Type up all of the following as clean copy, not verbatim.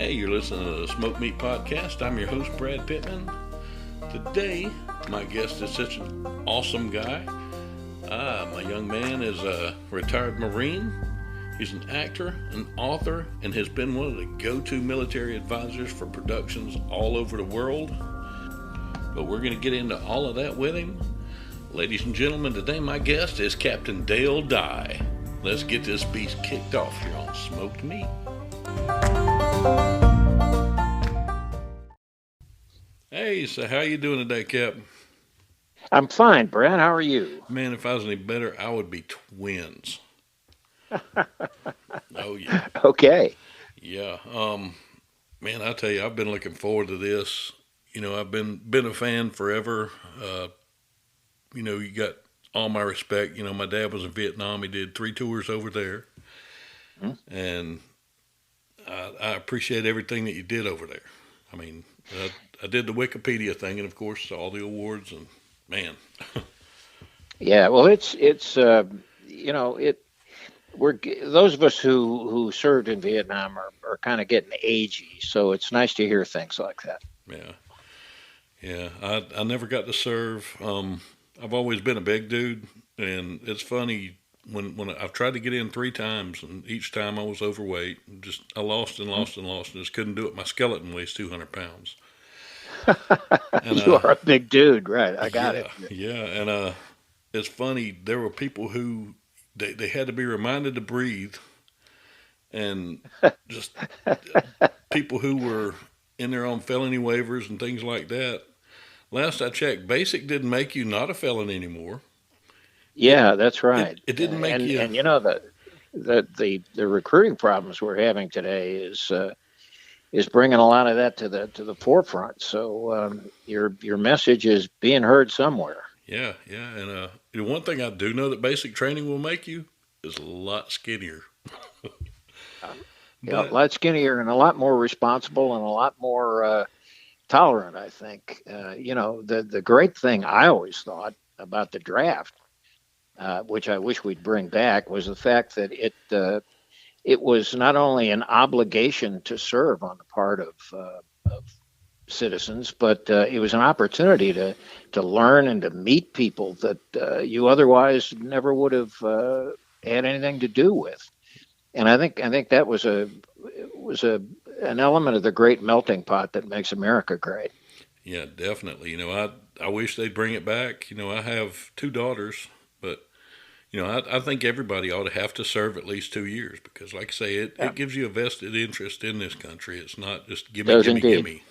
Hey, you're listening to the Smoke Meat Podcast. I'm your host, Brad Pittman. Today, my guest is such an awesome guy. My young man is a retired Marine. He's an actor, an author, and has been one of the go-to military advisors for productions all over the world. But we're going to get into all of that with him. Ladies and gentlemen, today my guest is Capt Dale Dye. Let's get this beast kicked off here on Smoked Meat. Hey, so how you doing today, Cap? I'm fine, Brad. How are you? Man, if I was any better, I would be twins. Oh yeah, Okay. yeah. Man, I tell you, I've been looking forward to this. I've been a fan forever. You got all my respect. My dad was in Vietnam. He did 3 tours over there, Hmm? and I appreciate everything that you did over there. I mean, I did the Wikipedia thing, and of course, all the awards. And man, Yeah. Well, it. Those of us who served in Vietnam are kind of getting agey, so it's nice to hear things like that. yeah, yeah. I never got to serve. I've always been a big dude, and it's funny when I've tried to get in 3 times, and each time I was overweight. Just I lost and Hmm? lost and lost, and just couldn't do it. My skeleton weighs 200 pounds, and You are a big dude, right? I got yeah, it. yeah, and it's funny. There were people who they had to be reminded to breathe, and just people who were in their own felony waivers and things like that. Last I checked, basic didn't make you not a felon anymore. It Yeah, that's it right. it didn't make you. And the recruiting problems we're having today is bringing a lot of that to the forefront. So your message is being heard somewhere. Yeah, yeah, and the one thing I do know that basic training will make you is a lot skinnier. Uh, yeah, a But lot skinnier and a lot more responsible and a lot more tolerant. I think. The great thing I always thought about the draft, which I wish we'd bring back, was the fact that it was not only an obligation to serve on the part of citizens, but it was an opportunity to learn and to meet people that you otherwise never would have had anything to do with. And I think that was an element of the great melting pot that makes America great. yeah, definitely. I wish they'd bring it back. I have 2 daughters, but I think everybody ought to have to serve at least 2 years because, like I say, Yeah, it gives you a vested interest in this country. It's not just gimme, does gimme, indeed. gimme.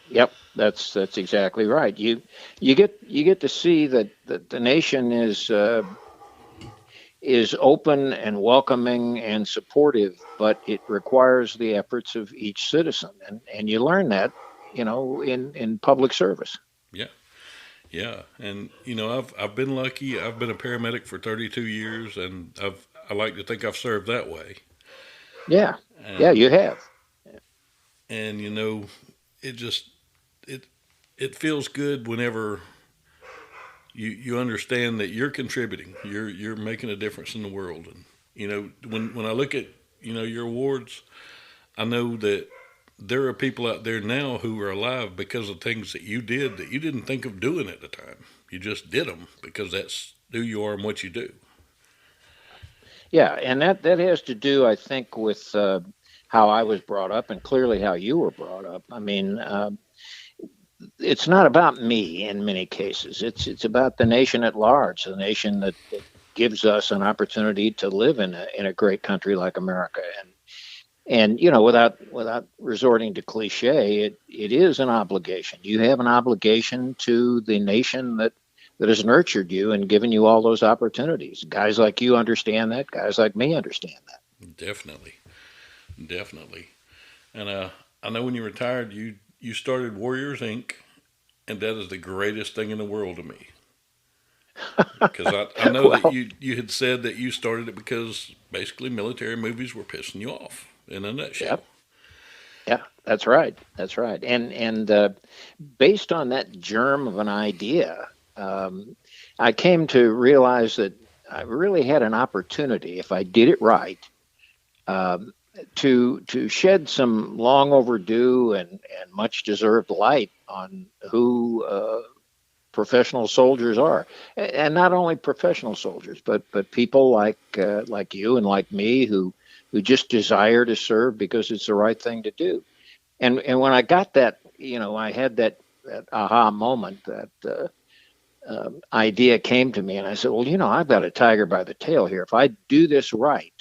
Yep, that's exactly right. You get to see that the nation is open and welcoming and supportive, but it requires the efforts of each citizen, and you learn that, in public service. Yeah, yeah, and I've been lucky. I've been a paramedic for 32 years, and I like to think I've served that way. Yeah, yeah, And you have. and it just it it feels good whenever you understand that you're contributing, you're making a difference in the world. And when I look at your awards, I know that there are people out there now who are alive because of things that you did that you didn't think of doing at the time. You just did them because that's who you are and what you do. Yeah, and that has to do, I think, with how I was brought up, and clearly how you were brought up. I mean, it's not about me in many cases. It's about the nation at large, the nation that gives us an opportunity to live in a great country like America. And without resorting to cliche, it is an obligation. You have an obligation to the nation that has nurtured you and given you all those opportunities. Guys like you understand that. Guys like me understand that. Definitely, definitely. And I know when you retired, you started Warriors Inc., and that is the greatest thing in the world to me. Because I know that Well, you had said that you started it because basically military movies were pissing you off in a yeah, nutshell. yeah, that's right. That's right. And based on that germ of an idea, I came to realize that I really had an opportunity if I did it right. to shed some long overdue and much deserved light on who professional soldiers are, and not only professional soldiers, but people like you and like me who just desire to serve because it's the right thing to do. And when I got that, I had that aha moment, that idea came to me, and I said, well, I've got a tiger by the tail here. If I do this right,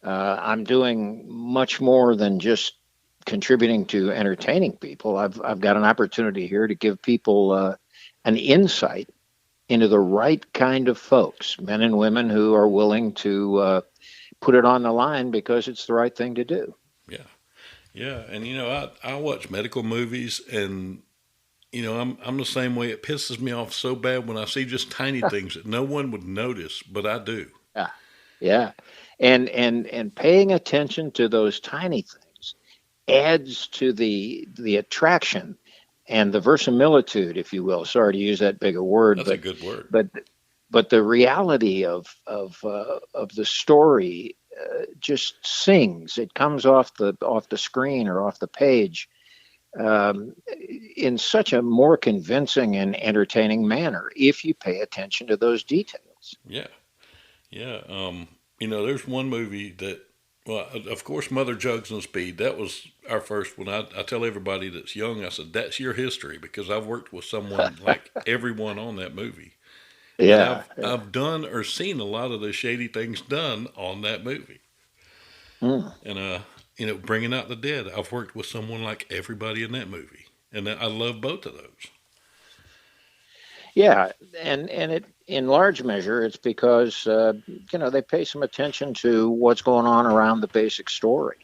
I'm doing much more than just contributing to entertaining people. I've got an opportunity here to give people an insight into the right kind of folks, men and women who are willing to put it on the line because it's the right thing to do. Yeah. Yeah. And, I watch medical movies, and, I'm the same way. It pisses me off so bad when I see just tiny things that no one would notice, but I do. Yeah, yeah, and paying attention to those tiny things adds to the attraction and the verisimilitude, if you will. Sorry to use that big a word, That's a good word. but but the reality of the story just sings. It comes off the screen or off the page in such a more convincing and entertaining manner if you pay attention to those details. Yeah. Yeah. There's one movie that, well, of course, Mother Jugs and Speed. That was our first one. I tell everybody that's young, I said, that's your history, because I've worked with someone like everyone on that movie. And Yeah, I've done or seen a lot of the shady things done on that movie. mm. And, Bringing Out the Dead, I've worked with someone like everybody in that movie. And I love both of those. Yeah, and it in large measure it's because they pay some attention to what's going on around the basic story.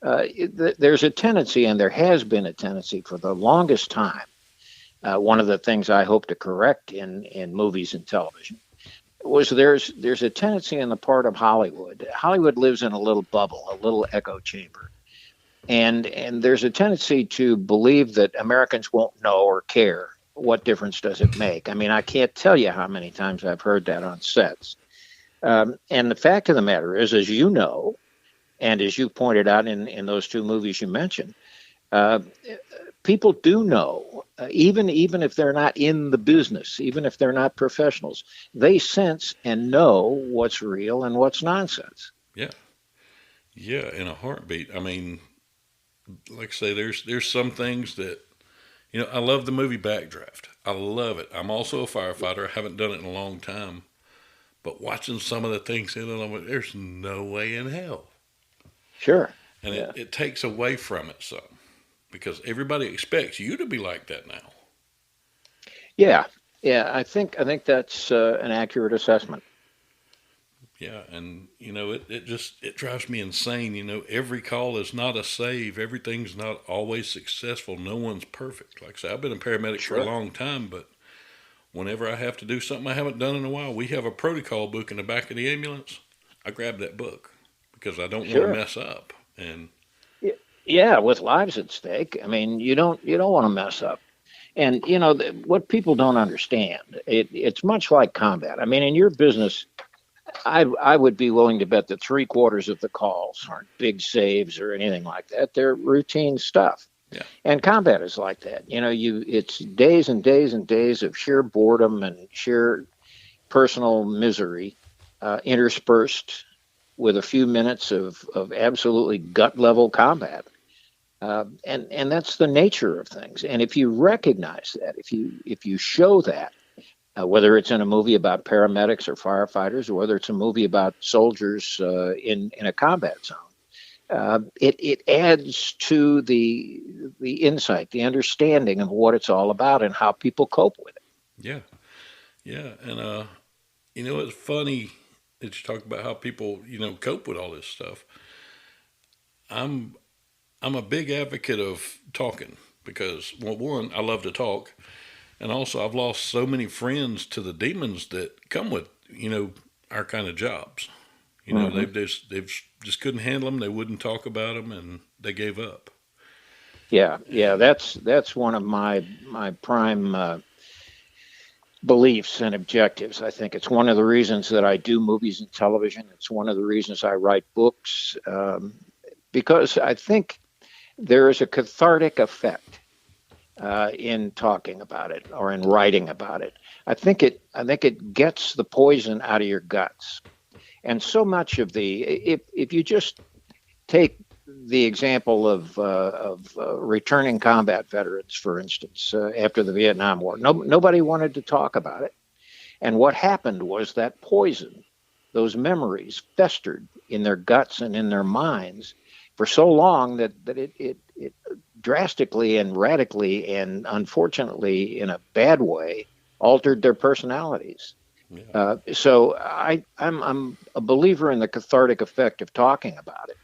There's a tendency, and there has been a tendency for the longest time. One of the things I hope to correct in movies and television was there's a tendency on the part of Hollywood. Hollywood lives in a little bubble, a little echo chamber, and there's a tendency to believe that Americans won't know or care. What difference does it make? I mean, I can't tell you how many times I've heard that on sets. And the fact of the matter is, as you know, and as you pointed out in those two movies you mentioned, uh, people do know, even if they're not in the business, even if they're not professionals, they sense and know what's real and what's nonsense. Yeah. Yeah, in a heartbeat. I mean, like I say, there's some things that, I love the movie Backdraft. I love it. I'm also a firefighter. I haven't done it in a long time. But watching some of the things in it, I'm like, there's no way in hell. Sure. And Yeah. it takes away from it some, because everybody expects you to be like that now. Yeah. Yeah. I think that's an accurate assessment. Yeah, and it drives me insane. Every call is not a save. Everything's not always successful. No one's perfect. Like I said, I've been a paramedic for a Sure. long time, but whenever I have to do something I haven't done in a while, we have a protocol book in the back of the ambulance. I grab that book because I don't want to Sure. mess up. And Yeah, with lives at stake. I mean, you don't want to mess up. And what people don't understand, it's much like combat. I mean, in your business, I would be willing to bet that three-quarters of the calls aren't big saves or anything like that. They're routine stuff. yeah, And combat is like that. It's days and days and days of sheer boredom and sheer personal misery, interspersed with a few minutes of absolutely gut level combat. And that's the nature of things. And if you recognize that, if you show that, whether it's in a movie about paramedics or firefighters, or whether it's a movie about soldiers in a combat zone, it adds to the insight, the understanding of what it's all about and how people cope with it. yeah, yeah. And it's funny that you talk about how people cope with all this stuff. I'm I'm a big advocate of talking because, well, one, I love to talk, and also I've lost so many friends to the demons that come with our kind of jobs. Hmm. They've just couldn't handle them. They wouldn't talk about them, and they gave up. Yeah, yeah, And that's one of my prime beliefs and objectives. I think it's one of the reasons that I do movies and television. It's one of the reasons I write books. because I think there is a cathartic effect in talking about it or in writing about it. I think it gets the poison out of your guts. And so much of the if you just take the example of returning combat veterans, for instance, after the Vietnam War, nobody wanted to talk about it. And what happened was that poison, those memories, festered in their guts and in their minds for so long that it drastically and radically and unfortunately in a bad way altered their personalities. Yeah. So I'm a believer in the cathartic effect of talking about it.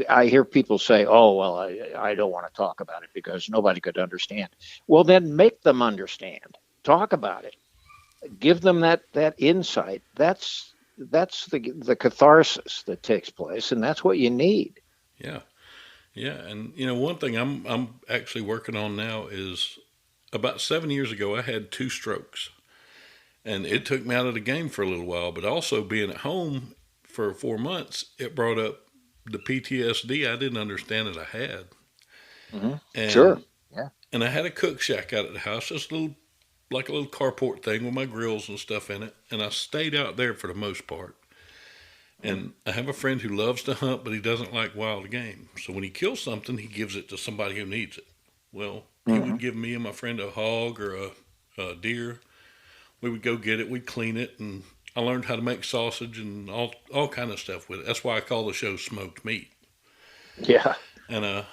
I hear people say, "Oh, well, I don't want to talk about it because nobody could understand." Well, then make them understand. Talk about it. Give them that insight. That's the catharsis that takes place, and that's what you need. Yeah. Yeah. And one thing I'm actually working on now is about 7 years ago I had 2 strokes. And it took me out of the game for a little while, but also being at home for 4 months, it brought up the PTSD I didn't understand that I had. Hmm. Sure. And Yeah. and I had a cook shack out at the house, just a little like a little carport thing with my grills and stuff in it. And I stayed out there for the most part. Mhm. And I have a friend who loves to hunt, but he doesn't like wild game. So when he kills something, he gives it to somebody who needs it. Well, he would Mhm. give me and my friend a hog or a deer. We would go get it, we'd clean it, and I learned how to make sausage and all kind of stuff with it. That's why I call the show Smoked Meat. Yeah. And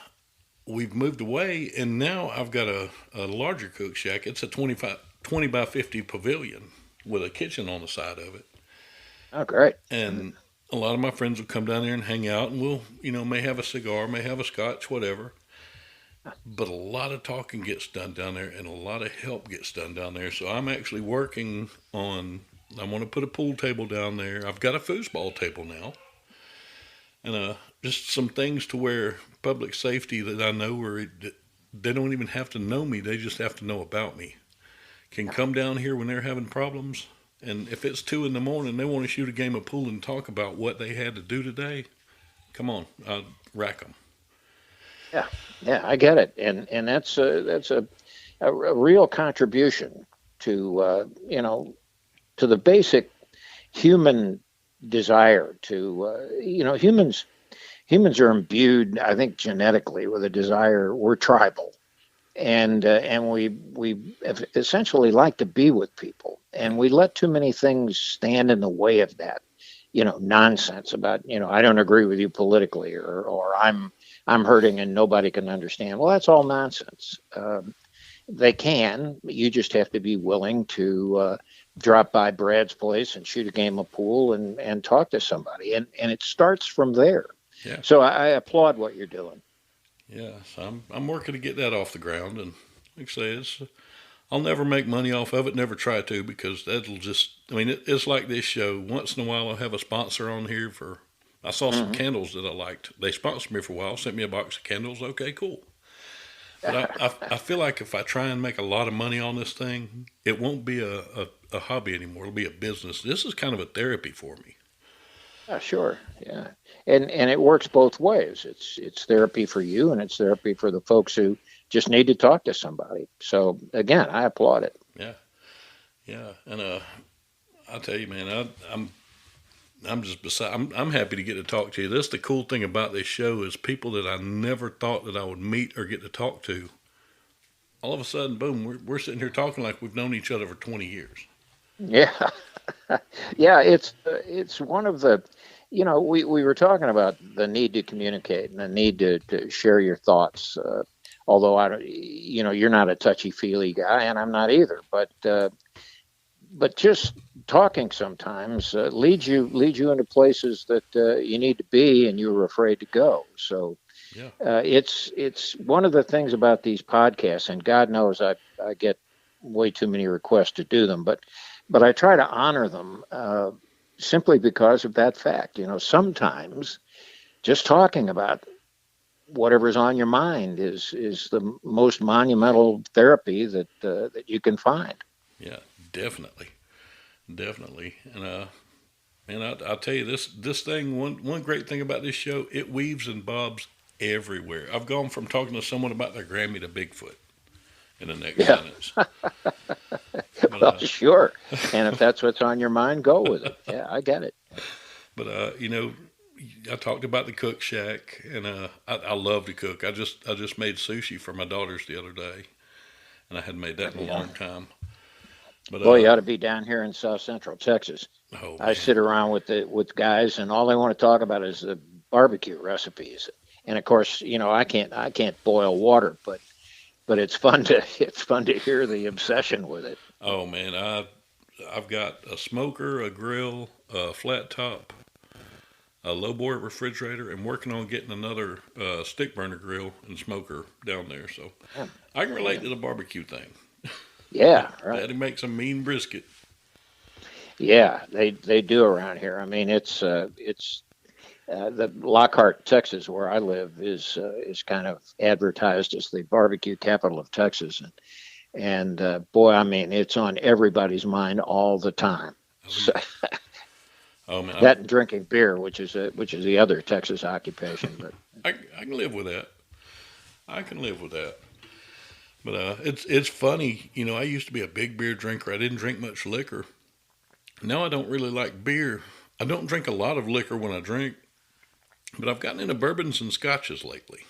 we've moved away, and now I've got a larger cook shack. It's a 20 by 50 pavilion with a kitchen on the side of it. Oh, great. And a lot of my friends will come down there and hang out, and we'll, may have a cigar, may have a scotch, whatever. But a lot of talking gets done down there, and a lot of help gets done down there. So I'm actually working on. I want to put a pool table down there. I've got a foosball table now, and just some things to where public safety that I know where they don't even have to know me. They just have to know about me. Can come down here when they're having problems, and if it's 2 in the morning, they want to shoot a game of pool and talk about what they had to do today. Come on, I'll rack them. Yeah. Yeah. I get it, and that's a real contribution to to the basic human desire to humans are imbued, I think, genetically with a desire. We're tribal, and we essentially like to be with people, and Yeah, we let too many things stand in the way of that. Nonsense about I don't agree with you politically, or I'm hurting and nobody can understand. Well, that's all nonsense. They can. You just have to be willing to drop by Brad's place and shoot a game of pool and talk to somebody, and it starts from there. yeah. So I applaud what you're doing. Yeah, so I'm working to get that off the ground, and like I say, I'll never make money off of it. Never try to because that'll just. I mean, it's like this show. Once in a while, I'll have a sponsor on here for. I saw some Hmm. candles that I liked. They sponsored me for a while. Sent me a box of candles. Okay, cool. But I feel like if I try and make a lot of money on this thing, it won't be a hobby anymore. It'll be a business. This is kind of a therapy for me. Yeah, sure. Yeah, and it works both ways. It's therapy for you, and it's therapy for the folks who just need to talk to somebody. So again, I applaud it. Yeah, yeah. And I tell you, man, I'm just beside. I'm happy to get to talk to you. That's the cool thing about this show is people that I never thought that I would meet or get to talk to. All of a sudden, boom, we're sitting here talking like we've known each other for 20 years. Yeah, yeah. It's one of the, we were talking about the need to communicate and the need to share your thoughts. Although I don't, you're not a touchy feely guy, and I'm not either. But just talking sometimes leads you into places that you need to be and you were afraid to go. So Yeah, it's one of the things about these podcasts, and God knows I get way too many requests to do them, but I try to honor them simply because of that fact. Sometimes just talking about whatever's on your mind is the most monumental therapy that you can find. yeah, definitely, definitely. And And I'll tell you this thing. One great thing about this show, it weaves and bobs everywhere. I've gone from talking to someone about their Grammy to Bigfoot in the next Yeah. sentence. But Well, sure. And if that's what's on your mind, go with it. Yeah, I get it. you know, I talked about the cook shack, and I love to cook. I just made sushi for my daughters the other day, and I hadn't made that in a Yeah. long time. But Boy, you ought to be down here in South Central Texas. oh I man, sit around with guys, and all they want to talk about is the barbecue recipes. And of course, I can't boil water, but it's fun to it's fun to hear the obsession with it. oh man, I've got a smoker, a grill, a flat top, a low board refrigerator, and working on getting another stick burner grill and smoker down there. So Yeah, I can relate yeah, to the barbecue thing. yeah, right. Daddy makes a mean brisket. Yeah, they do around here. I mean, it's the Lockhart, Texas, where I live, is kind of advertised as the barbecue capital of Texas, and boy, I mean, it's on everybody's mind all the time. Oh So, yeah. Oh man, that and drinking beer, which is the other Texas occupation. But I can live with that. I can live with that. But it's funny. I used to be a big beer drinker. I didn't drink much liquor. Now I don't really like beer. I don't drink a lot of liquor when I drink, but I've gotten into bourbons and scotches lately,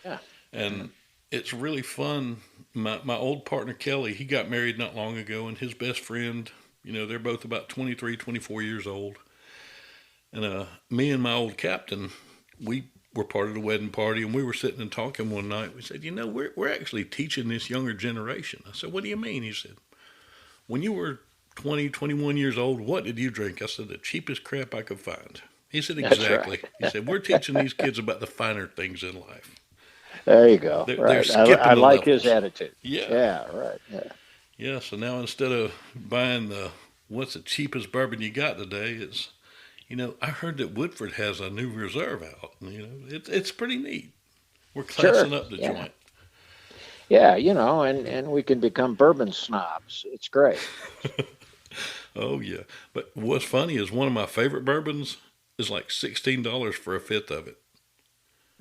yeah, and it's really fun. My old partner Kelly, he got married not long ago, and his best friend, they're both about 23, 24 years old, and me and my old captain, we were part of the wedding party, and we were sitting and talking one night. We said, we're actually teaching this younger generation. I said, what do you mean? He said, when you were 20, 21 years old, what did you drink? I said, the cheapest crap I could find. He said, that's right. exactly. He said, we're teaching these kids about the finer things in life. There you go. They're Right. I skipping the like his levels. attitude. Yeah. Yeah. Right. Yeah. Yeah. So now instead of buying what's the cheapest bourbon you got today, I heard that Woodford has a new reserve out. It's pretty neat. We're Sure. classing up the Yeah. joint. Yeah. And we can become bourbon snobs. It's great. Oh yeah. But what's funny is one of my favorite bourbons is like $16 for a fifth of it.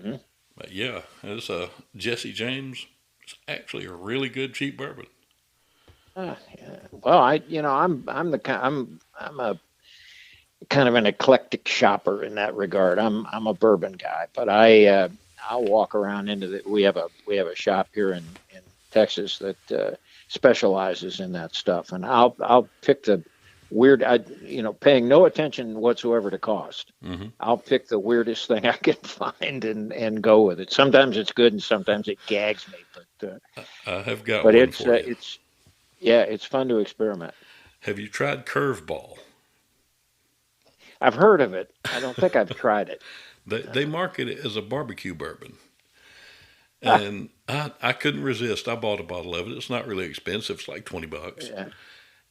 Mm. But yeah, it's a Jesse James. It's actually a really good cheap bourbon. Yeah. Well, I'm a kind of an eclectic shopper in that regard. I'm a bourbon guy, but I'll walk around into the. We have a shop here in Texas that specializes in that stuff, and I'll pick the weird. Paying no attention whatsoever to cost. Hmm. I'll pick the weirdest thing I can find and go with it. Sometimes it's good, and sometimes it gags me, I have got but one for you. it's yeah, it's fun to experiment. Have you tried Curveball? I've heard of it. I don't think I've tried it. They market it as a barbecue bourbon, Ah, and I couldn't resist. I bought a bottle of it. It's not really expensive. It's like $20, yeah,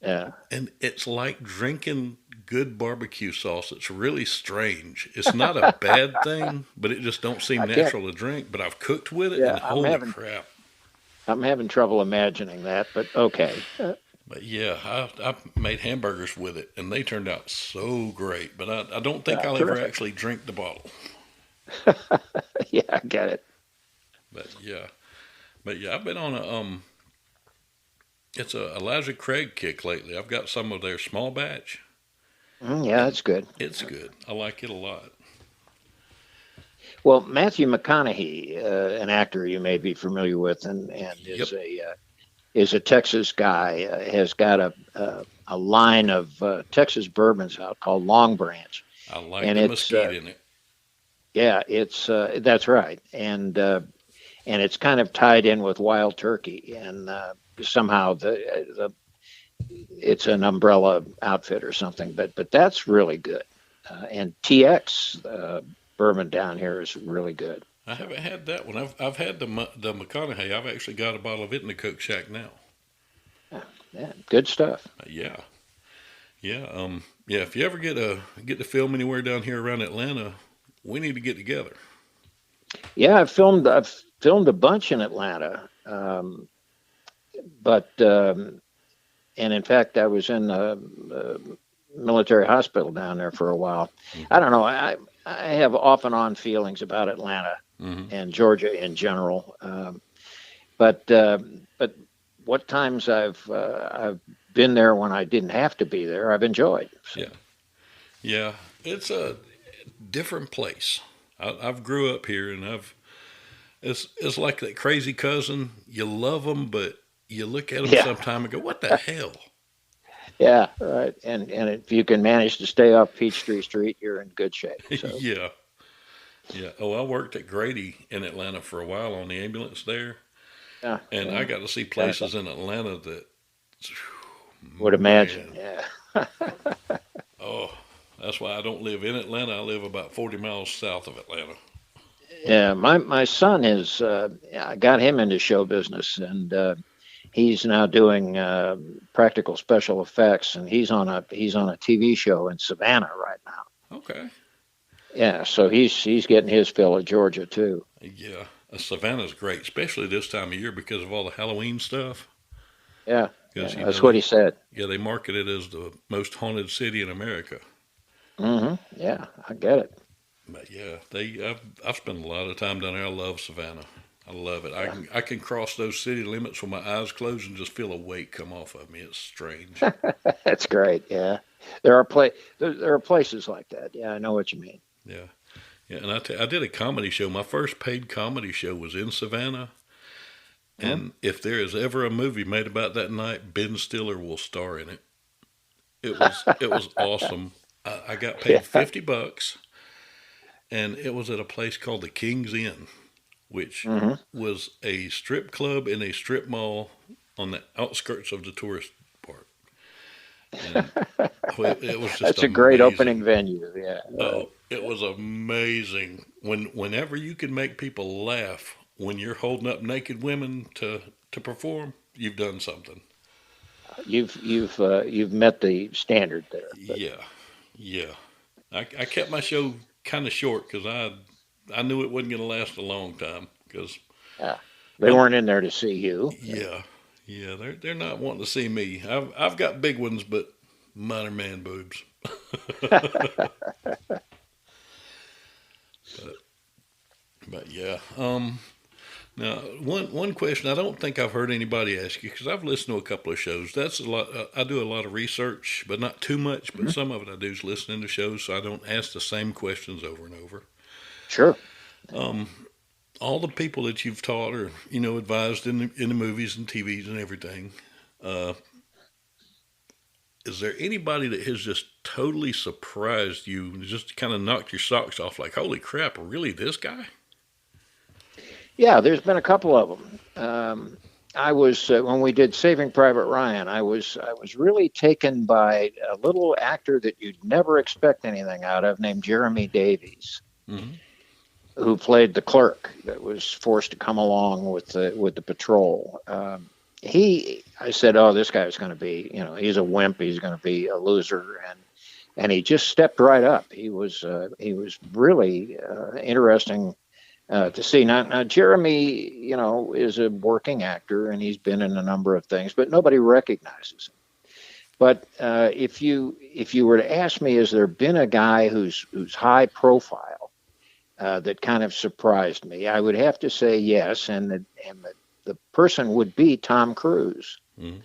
yeah. and it's like drinking good barbecue sauce. It's really strange. It's not a bad thing, but it just don't seem I can't. natural to drink. But I've cooked with it, Yeah, and holy crap! I'm having trouble imagining that, but okay. But yeah, I made hamburgers with it, and they turned out so great. But I don't think I'll ever Terrific. actually drink the bottle. Yeah, I get it. But yeah, I've been on it's a Elijah Craig kick lately. I've got some of their small batch, Yeah, and that's good. it's good. I like it a lot. Well, Matthew McConaughey, an actor you may be familiar with, and Yep, is a Texas guy, has got a line of Texas bourbons out called Long Branch, I like and the mesquite in it. it's that's right, and it's kind of tied in with Wild Turkey, and somehow the it's an umbrella outfit or something, but that's really good. And TX bourbon down here is really good. I So haven't had that one. I've had the McConaughey. I've actually got a bottle of it in the cook shack now. yeah, yeah, good stuff. Yeah, yeah, yeah. If you ever get to film anywhere down here around Atlanta, we need to get together. Yeah, I've filmed a bunch in Atlanta, but and in fact I was in military hospital down there for a while. I don't know. I have off and on feelings about Atlanta and Georgia in general. But what times I've been there when I didn't have to be there, I've enjoyed. So. Yeah. Yeah. It's a different place. I've grew up here, and it's like that crazy cousin. You love them, but you look at them Yeah, sometime and go, "What the hell?" yeah, right. And if you can manage to stay off Peachtree Street, you're in good shape. So Yeah. Yeah. Oh, I worked at Grady in Atlanta for a while on the ambulance there, yeah, and I yeah. got to see Wonderful. places in Atlanta that, Would imagine. man, Yeah. oh, that's why I don't live in Atlanta. I live about 40 miles south of Atlanta. Yeah, my son is. I got him into show business, and he's now doing practical special effects, and he's on a TV show in Savannah right now. Okay. Yeah, so he's getting his fill of Georgia too. Yeah. Savannah's great, especially this time of year because of all the Halloween stuff. Yeah, Because, yeah, that's what he said. they market it as the most haunted city in America. Yeah, I get it. But yeah, I've spent a lot of time down there. I love Savannah. I love it. Yeah, I can cross those city limits with my eyes closed and just feel a weight come off of me. It's strange. that's great. Yeah, there are places like that. Yeah, I know what you mean. Yeah, yeah. And I did a comedy show. My first paid comedy show was in Savannah. Hmm? And if there is ever a movie made about that night, Ben Stiller will star in it. It was awesome. I got paid Yeah. $50, and it was at a place called the King's Inn, which Hmm. was a strip club in a strip mall on the outskirts of the tourist part. And it was just That's a great opening amazing. venue. Yeah, right. Oh, it was amazing. Whenever you can make people laugh when you're holding up naked women to perform, you've done something. You've met the standard there. But Yeah, yeah. I kept my show kind of short because I knew it wasn't going to last a long time. Because yeah, they no, weren't in there to see you. yeah, yeah, they're not wanting to see me. I've got big ones, but mine are man boobs. but but yeah. Now one question I don't think I've heard anybody ask you because I've listened to a couple of shows. That's a lot. I do a lot of research, but not too much. But Mhm. some of it I do is listening to shows, so I don't ask the same questions over and over. Sure. Um, all the people that you've taught or advised in the movies and TVs and everything. Uh, is there anybody that has just totally surprised you, and just kind of knocked your socks off? Like, holy crap, really, this guy? Yeah, there's been a couple of them. I was when we did Saving Private Ryan. I was really taken by a little actor that you'd never expect anything out of, named Jeremy Davies, Hmm. who played the clerk that was forced to come along with the patrol. I said, "Oh, this guy's going to be, he's a wimp. He's going to be a loser," and he just stepped right up. He was really interesting to see. Now, Jeremy, is a working actor, and he's been in a number of things, but nobody recognizes him. But if you were to ask me, has there been a guy who's high profile that kind of surprised me? I would have to say yes, and the person would be Tom Cruise. Hmm.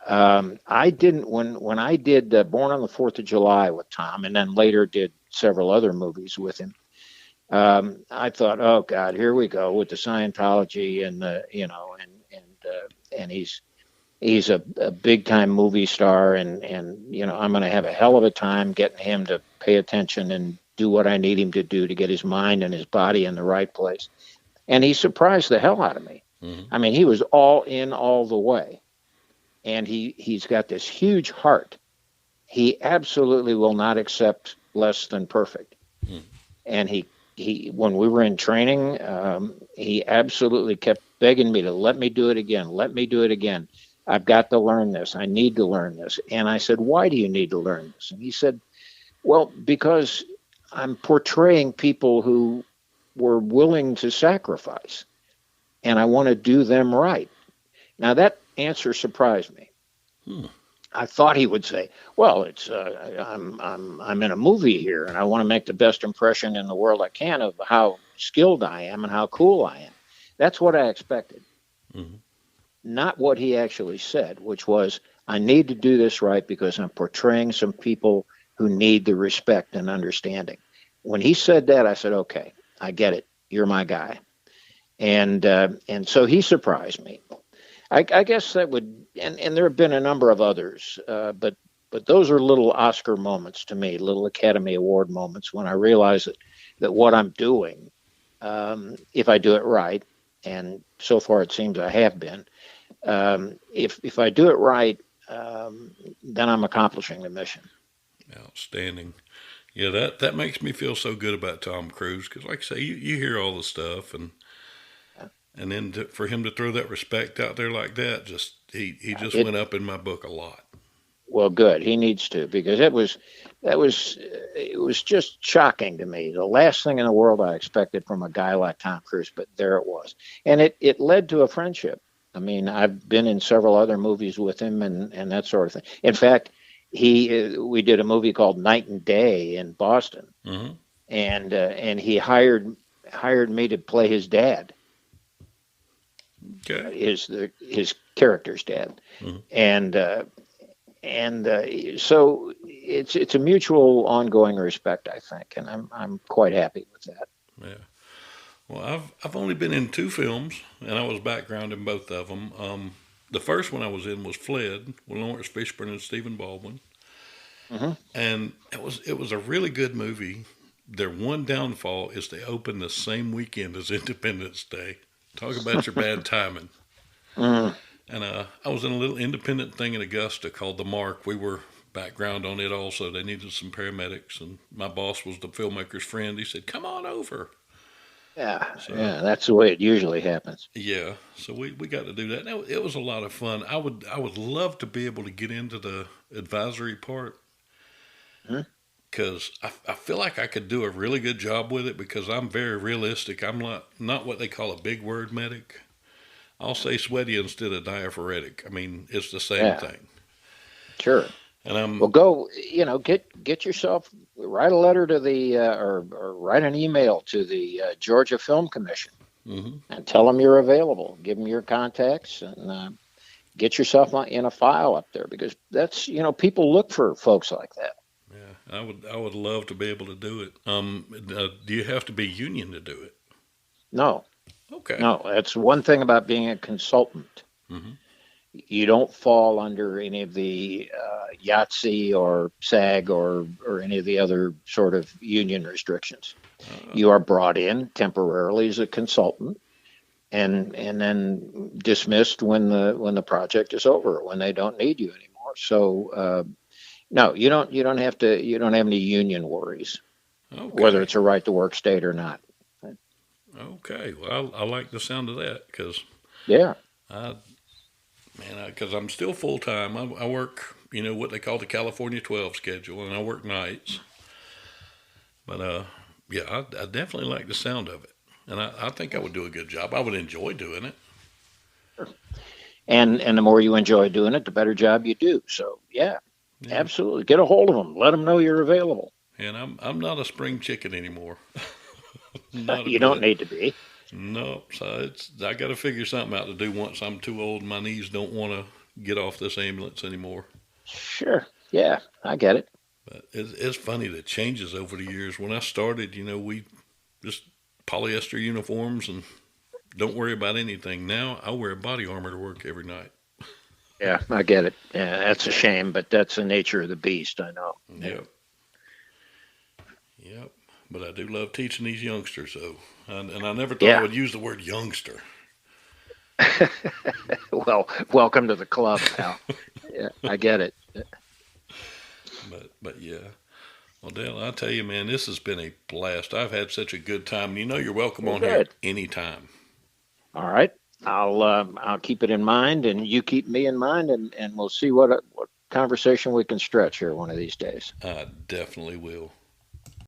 I didn't when I did Born on the Fourth of July with Tom, and then later did several other movies with him. I thought, oh God, here we go with the Scientology and and he's a big time movie star, and I'm going to have a hell of a time getting him to pay attention and do what I need him to do to get his mind and his body in the right place. And he surprised the hell out of me. Hmm. I mean, he was all in all the way, and he's got this huge heart. He absolutely will not accept less than perfect, Hmm. and he when we were in training, he absolutely kept begging me to let me do it again. Let me do it again. I've got to learn this. I need to learn this. And I said, why do you need to learn this? And he said, well, because I'm portraying people who were willing to sacrifice, and I want to do them right. Now that answer surprised me. Hmm. I thought he would say, "Well, it's I'm in a movie here, and I want to make the best impression in the world I can of how skilled I am and how cool I am." That's what I expected, Hmm. not what he actually said, which was, "I need to do this right because I'm portraying some people who need the respect and understanding." When he said that, I said, "Okay, I get it. You're my guy." And so he surprised me. I guess that would, and there have been a number of others, but those are little Oscar moments to me, little Academy Award moments when I realize that what I'm doing, if I do it right, and so far it seems I have been, if I do it right, then I'm accomplishing the mission. Outstanding. Yeah, that makes me feel so good about Tom Cruise because, like I say, you hear all the stuff, and then for him to throw that respect out there like that, just he just It went up in my book a lot. Well, good. He needs to because it was just shocking to me. The last thing in the world I expected from a guy like Tom Cruise, but there it was, and it led to a friendship. I mean, I've been in several other movies with him and that sort of thing. In fact, he we did a movie called Night and Day in Boston, Hmm. and he hired me to play his dad, Okay. his character's dad, Hmm. and so it's a mutual ongoing respect, I think, and I'm quite happy with that. Yeah. Well, I've only been in two films, and I was background in both of them. The first one I was in was Fled with Lawrence Fishburne and Stephen Baldwin, Hmm. and it was a really good movie. Their one downfall is they opened the same weekend as Independence Day. Talk about your bad timing. Mm, And I was in a little independent thing in Augusta called The Mark. We were background on it also. They needed some paramedics, and my boss was the filmmaker's friend. He said, "Come on over." yeah, So yeah, that's the way it usually happens. yeah, so we got to do that. And it was a lot of fun. I would love to be able to get into the advisory part Hmm. because I feel like I could do a really good job with it because I'm very realistic. I'm not what they call a big word medic. I'll say sweaty instead of diaphoretic. I mean, it's the same Yeah, thing. sure. And Well, go, get yourself, write a letter to the or write an email to the Georgia Film Commission hmm and tell them you're available. Give them your contacts and get yourself in a file up there because that's people look for folks like that. yeah, I would love to be able to do it. Do you have to be union to do it? No, Okay. no, that's one thing about being a consultant. Hmm. You don't fall under any of the Yahtzee or SAG or any of the other sort of union restrictions. Uh, You are brought in temporarily as a consultant and then dismissed when the project is over, when they don't need you anymore. So no, you don't have any union worries, whether okay. it's a right to work state or not. Okay. Well, I like the sound of that because Yeah. I, man, because I'm still full time. I work, what they call the California 12 schedule, and I work nights. But yeah, I definitely like the sound of it, and I think I would do a good job. I would enjoy doing it. And the more you enjoy doing it, the better job you do. So yeah, Yeah. absolutely. Get a hold of them. Let them know you're available. And I'm not a spring chicken anymore. Not a You don't bit. need to be. No. So I got to figure something out to do once I'm too old and my knees don't want to get off this ambulance anymore. Sure. Yeah, I get it. But it's funny the changes over the years. When I started, we just polyester uniforms and don't worry about anything. Now I wear body armor to work every night. Yeah, I get it. Yeah, that's a shame, but that's the nature of the beast. I know. Yeah. Yep. Yep. But I do love teaching these youngsters, so and I never thought I Yeah. would use the word youngster. Well, welcome to the club, pal. Yeah, I get it. But yeah. Well, Dale, I tell you, man, this has been a blast. I've had such a good time. You're welcome Well, on here good. anytime. All right. I'll keep it in mind, and you keep me in mind, and we'll see what conversation we can stretch here one of these days. I definitely will.